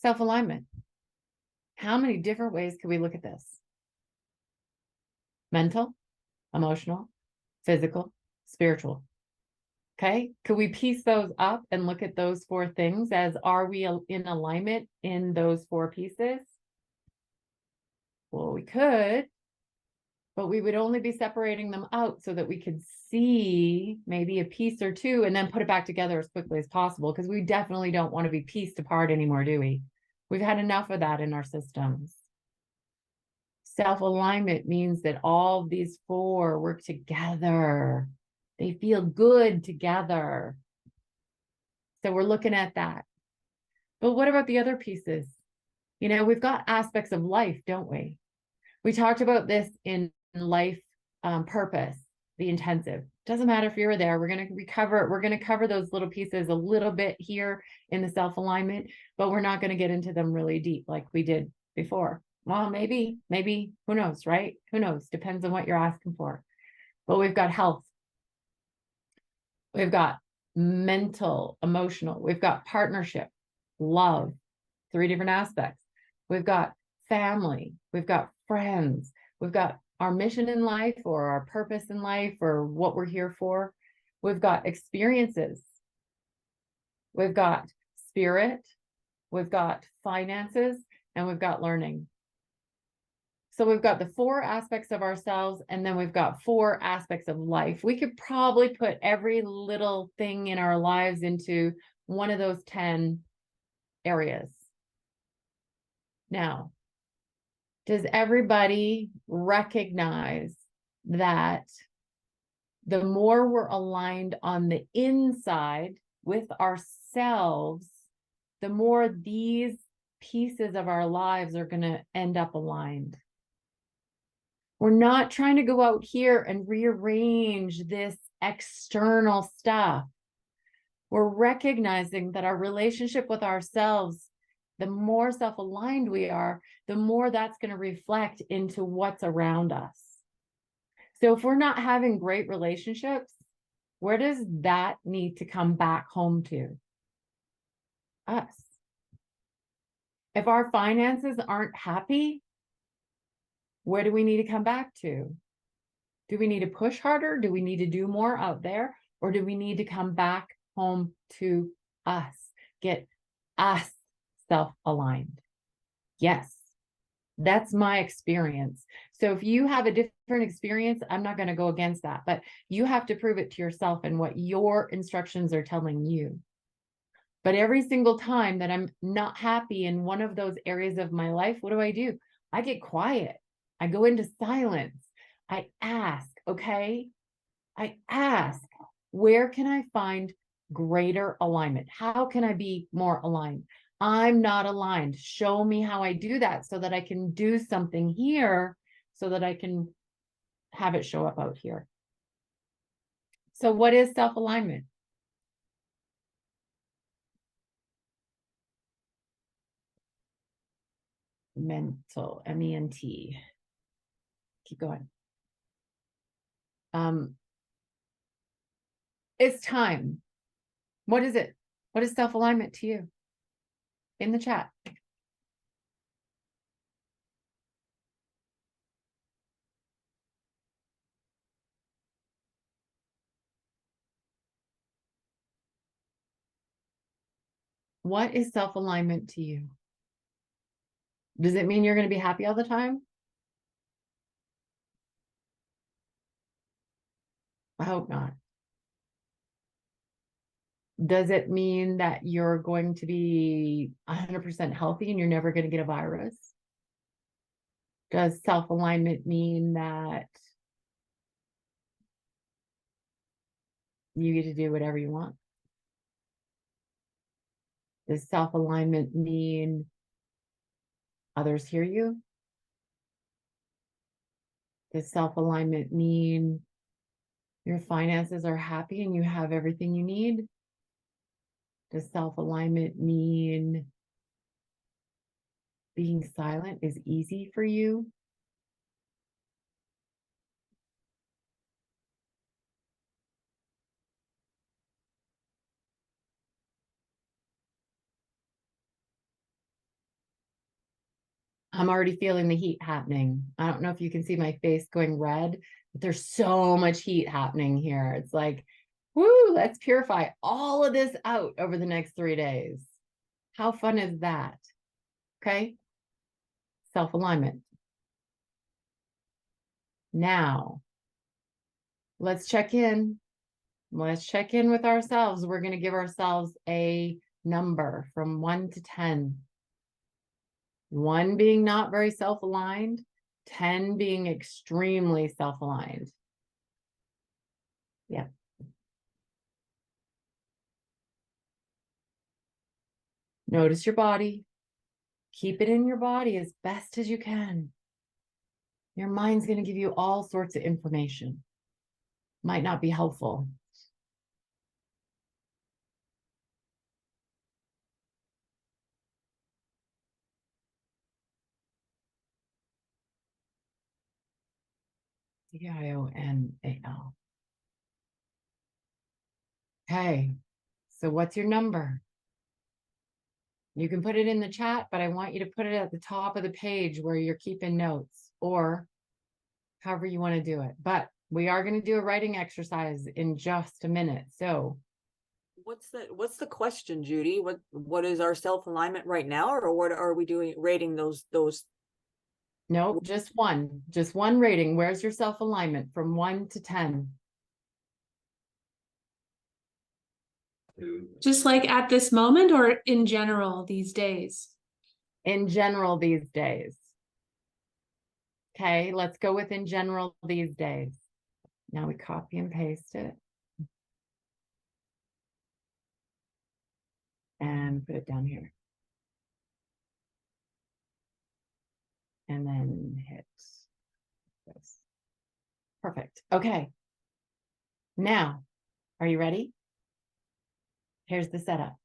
Self-alignment. How many different ways can we look at this? Mental, emotional, physical, spiritual. Okay. Could we piece those up and look at those four things as, are we in alignment in those four pieces? Well, we could, but we would only be separating them out so that we could see maybe a piece or two and then put it back together as quickly as possible, because we definitely don't want to be pieced apart anymore, do we? We've had enough of that in our systems. Self-alignment means that all these four work together. They feel good together. So we're looking at that. But what about the other pieces? You know, we've got aspects of life, don't we? We talked about this in life purpose, the intensive. Doesn't matter if you're there. We're going to recover. We're going to cover those little pieces a little bit here in the self-alignment, but we're not going to get into them really deep like we did before. Well, maybe, who knows, right? Who knows? Depends on what you're asking for. But we've got health. We've got mental, emotional. We've got partnership, love, 3 different aspects. We've got family. We've got friends. We've got our mission in life, or our purpose in life, or what we're here for. We've got experiences. We've got spirit. We've got finances, and we've got learning. So we've got the 4 aspects of ourselves, and then we've got 4 aspects of life. We could probably put every little thing in our lives into one of those 10 areas. Now, does everybody recognize that the more we're aligned on the inside with ourselves, the more these pieces of our lives are going to end up aligned? We're not trying to go out here and rearrange this external stuff. We're recognizing that our relationship with ourselves, the more self-aligned we are, the more that's going to reflect into what's around us. So if we're not having great relationships, where does that need to come back home to? Us. If our finances aren't happy, where do we need to come back to? Do we need to push harder? Do we need to do more out there? Or do we need to come back home to us? Get us self-aligned. Yes, that's my experience. So if you have a different experience, I'm not going to go against that, but you have to prove it to yourself and what your instructions are telling you. But every single time that I'm not happy in one of those areas of my life, what do? I get quiet. I go into silence. I ask, okay? I ask, where can I find greater alignment? How can I be more aligned? I'm not aligned. Show me how I do that so that I can do something here so that I can have it show up out here. So what is self-alignment? Mental, M-E-N-T. Keep going. It's time. What is it? What is self-alignment to you? In the chat. What is self-alignment to you? Does it mean you're going to be happy all the time? I hope not. Does it mean that you're going to be 100% healthy and you're never going to get a virus? Does self-alignment mean that you get to do whatever you want? Does self-alignment mean others hear you? Does self-alignment mean your finances are happy and you have everything you need? Does self-alignment mean being silent is easy for you? I'm already feeling the heat happening. I don't know if you can see my face going red, but there's so much heat happening here. It's like, woo, let's purify all of this out over the next 3 days. How fun is that? Okay. Self-alignment. Now, let's check in. Let's check in with ourselves. We're going to give ourselves a number from 1 to 10. 1 being not very self-aligned, 10 being extremely self-aligned. Yeah. Notice your body. Keep it in your body as best as you can. Your mind's going to give you all sorts of information. Might not be helpful. Dional. Okay. So what's your number? You can put it in the chat, but I want you to put it at the top of the page where you're keeping notes, or however you want to do it. But we are going to do a writing exercise in just a minute. So what's the question, Judy? What is our self-alignment right now, or what are we doing, rating those? no, just one rating. Where's your self-alignment from 1 to 10? Just like at this moment or in general these days? In general these days. Okay, let's go with in general these days. Now we copy and paste it. And put it down here. And then hit this. Perfect. Okay. Now, are you ready? Here's the setup.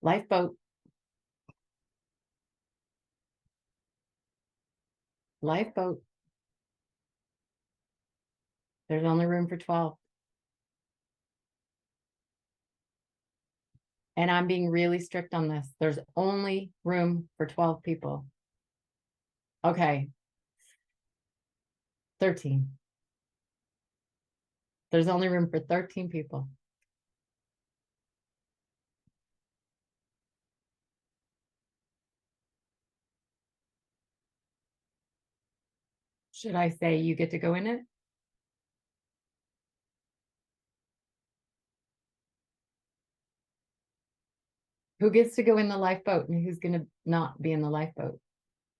Lifeboat. Lifeboat. There's only room for 12. And I'm being really strict on this. There's only room for 12 people. Okay. 13. There's only room for 13 people. Should I say you get to go in it? Who gets to go in the lifeboat and who's going to not be in the lifeboat?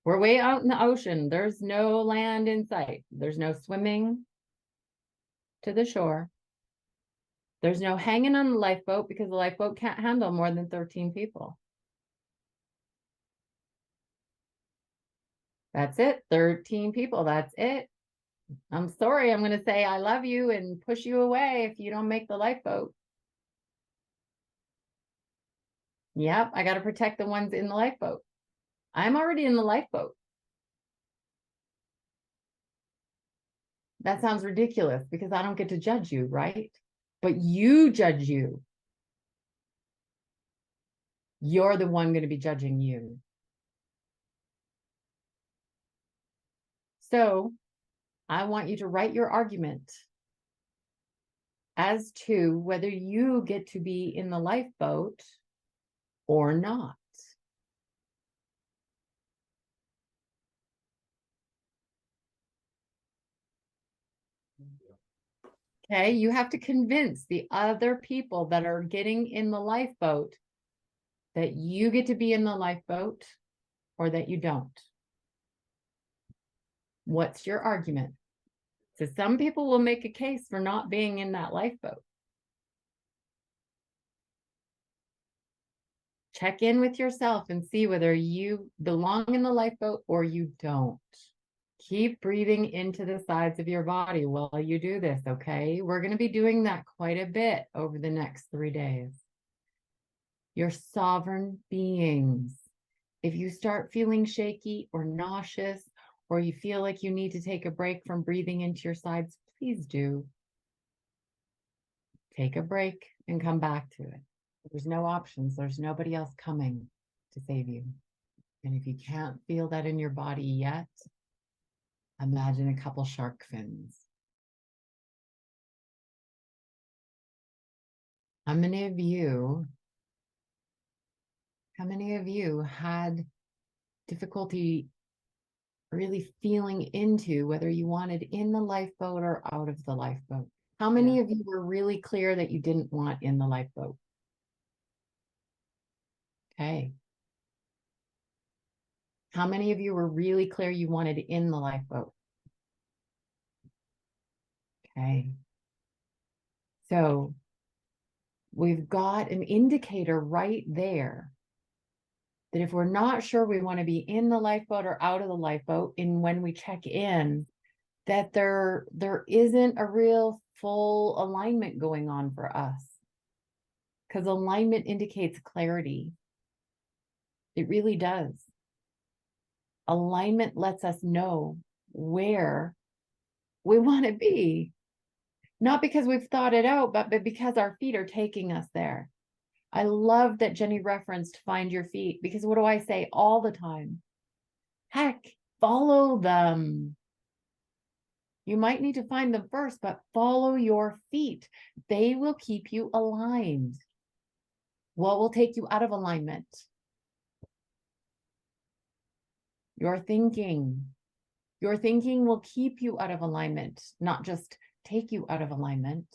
We're way out in the ocean. There's no land in sight. There's no swimming to the shore. There's no hanging on the lifeboat because the lifeboat can't handle more than 13 people. That's it. 13 people. That's it. I'm sorry. I'm going to say I love you and push you away if you don't make the lifeboat. Yep. I got to protect the ones in the lifeboat. I'm already in the lifeboat. That sounds ridiculous because I don't get to judge you, right? But you judge you. You're the one going to be judging you. So I want you to write your argument as to whether you get to be in the lifeboat or not. Okay, you have to convince the other people that are getting in the lifeboat that you get to be in the lifeboat or that you don't. What's your argument? So some people will make a case for not being in that lifeboat. Check in with yourself and see whether you belong in the lifeboat or you don't. Keep breathing into the sides of your body while you do this, okay? We're going to be doing that quite a bit over the next 3 days. You're sovereign beings. If you start feeling shaky or nauseous, or you feel like you need to take a break from breathing into your sides, please do. Take a break and come back to it. There's no options. There's nobody else coming to save you. And if you can't feel that in your body yet, imagine a couple shark fins. How many of you had difficulty really feeling into whether you wanted in the lifeboat or out of the lifeboat? How many of you were really clear that you didn't want in the lifeboat? Okay. How many of you were really clear you wanted in the lifeboat? Okay. So we've got an indicator right there that if we're not sure we want to be in the lifeboat or out of the lifeboat, and when we check in, that there isn't a real full alignment going on for us. Because alignment indicates clarity. It really does. Alignment lets us know where we want to be. Not because we've thought it out, but because our feet are taking us there. I love that Jenny referenced find your feet, because what do I say all the time? Heck, follow them. You might need to find them first, but follow your feet. They will keep you aligned. What will take you out of alignment? Your thinking. Your thinking will keep you out of alignment, not just take you out of alignment.